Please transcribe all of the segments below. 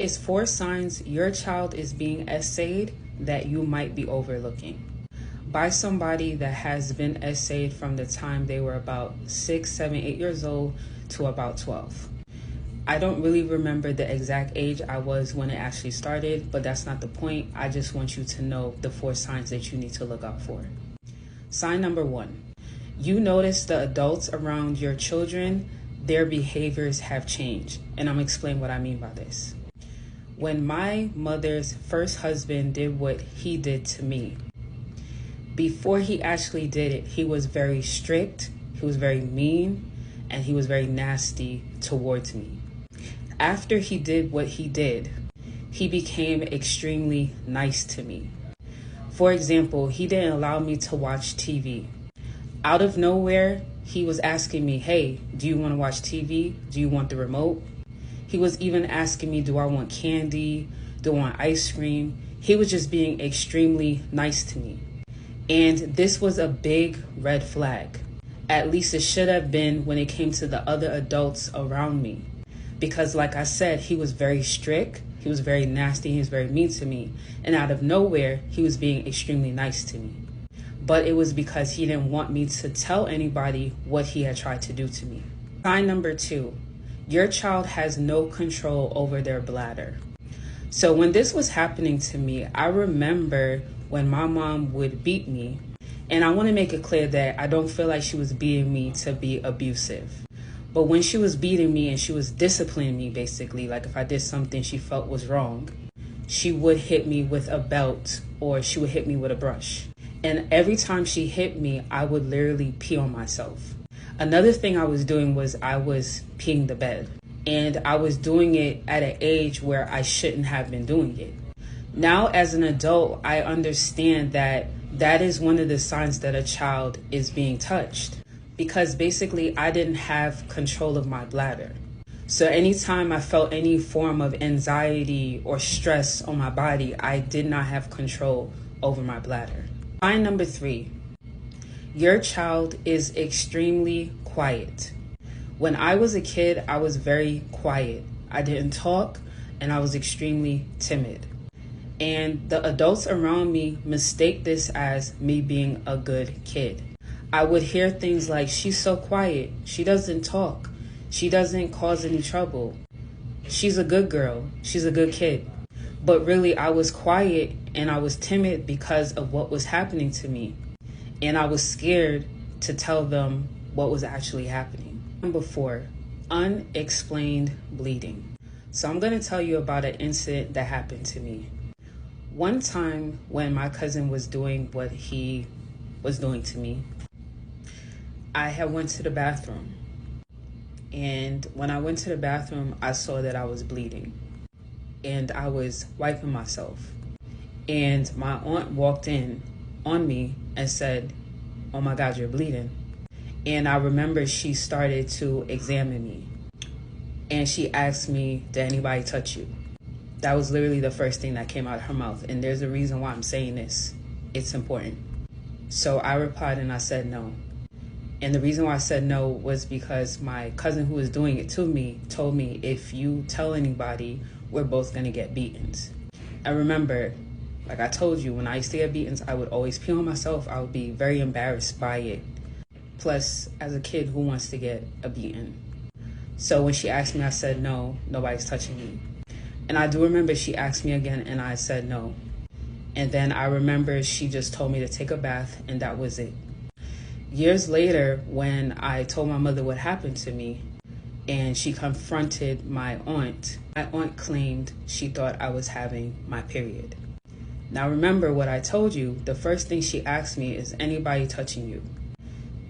is 4 signs your child is being essayed that you might be overlooking by somebody that has been essayed from the time they were about 6, 7, 8 years old to about 12. I don't really remember the exact age I was when it actually started, but that's not the point. I just want you to know the 4 signs that you need to look out for. Sign number 1, you notice the adults around your children, their behaviors have changed. And I'm gonna explain what I mean by this. When my mother's first husband did what he did to me, before he actually did it, he was very strict, he was very mean, and he was very nasty towards me. After he did what he did, he became extremely nice to me. For example, he didn't allow me to watch TV. Out of nowhere, he was asking me, hey, do you want to watch TV? Do you want the remote? He was even asking me, do I want candy? Do I want ice cream? He was just being extremely nice to me. And this was a big red flag. At least it should have been when it came to the other adults around me. Because like I said, he was very strict, he was very nasty, he was very mean to me. And out of nowhere, he was being extremely nice to me. But it was because he didn't want me to tell anybody what he had tried to do to me. Sign number 2, your child has no control over their bladder. So when this was happening to me, I remember when my mom would beat me, and I want to make it clear that I don't feel like she was beating me to be abusive. But when she was beating me and she was disciplining me, basically, like if I did something she felt was wrong, she would hit me with a belt or she would hit me with a brush. And every time she hit me, I would literally pee on myself. Another thing I was doing was I was peeing the bed. And I was doing it at an age where I shouldn't have been doing it. Now, as an adult, I understand that that is one of the signs that a child is being touched. Because basically, I didn't have control of my bladder. So anytime I felt any form of anxiety or stress on my body, I did not have control over my bladder. Sign number 3, your child is extremely quiet. When I was a kid, I was very quiet. I didn't talk and I was extremely timid. And the adults around me mistake this as me being a good kid. I would hear things like, she's so quiet, she doesn't talk, she doesn't cause any trouble, she's a good girl, she's a good kid. But really, I was quiet and I was timid because of what was happening to me. And I was scared to tell them what was actually happening. Number 4, unexplained bleeding. So I'm going to tell you about an incident that happened to me. One time when my cousin was doing what he was doing to me, I had went to the bathroom. And when I went to the bathroom, I saw that I was bleeding. And I was wiping myself. And my aunt walked in on me and said, oh my God, you're bleeding. And I remember she started to examine me. And she asked me, did anybody touch you? That was literally the first thing that came out of her mouth. And there's a reason why I'm saying this. It's important. So I replied and I said no. And the reason why I said no was because my cousin who was doing it to me told me, if you tell anybody, we're both gonna get beatings. I remember, like I told you, when I used to get beatings, I would always pee on myself. I would be very embarrassed by it. Plus, as a kid, who wants to get a beating? So when she asked me, I said no, nobody's touching me. And I do remember she asked me again and I said no. And then I remember she just told me to take a bath and that was it. Years later, when I told my mother what happened to me and she confronted my aunt claimed she thought I was having my period. Now remember what I told you, the first thing she asked me is, anybody touching you?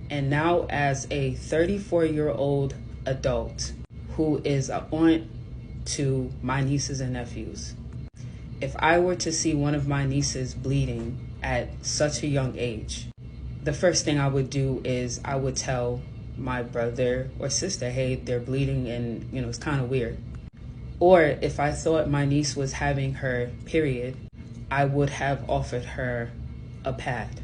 And now as a 34-year-old adult who is an aunt to my nieces and nephews, if I were to see one of my nieces bleeding at such a young age, the first thing I would do is I would tell my brother or sister, hey, they're bleeding and, it's kind of weird. Or if I thought my niece was having her period, I would have offered her a pad.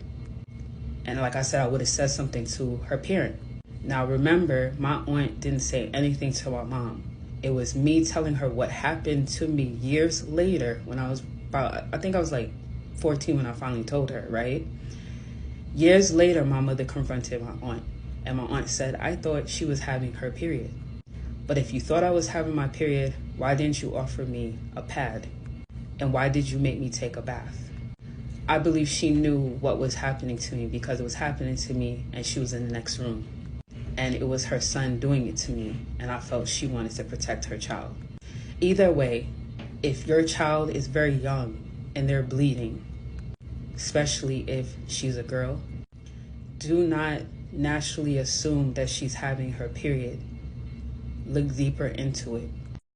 And like I said, I would have said something to her parent. Now remember, my aunt didn't say anything to my mom. It was me telling her what happened to me years later when I was about, I think I was like 14 when I finally told her, right? Years later, my mother confronted my aunt, and my aunt said, I thought she was having her period. But if you thought I was having my period, why didn't you offer me a pad? And why did you make me take a bath? I believe she knew what was happening to me because it was happening to me and she was in the next room. And it was her son doing it to me, and I felt she wanted to protect her child. Either way, if your child is very young and they're bleeding, especially if she's a girl, do not naturally assume that she's having her period. Look deeper into it.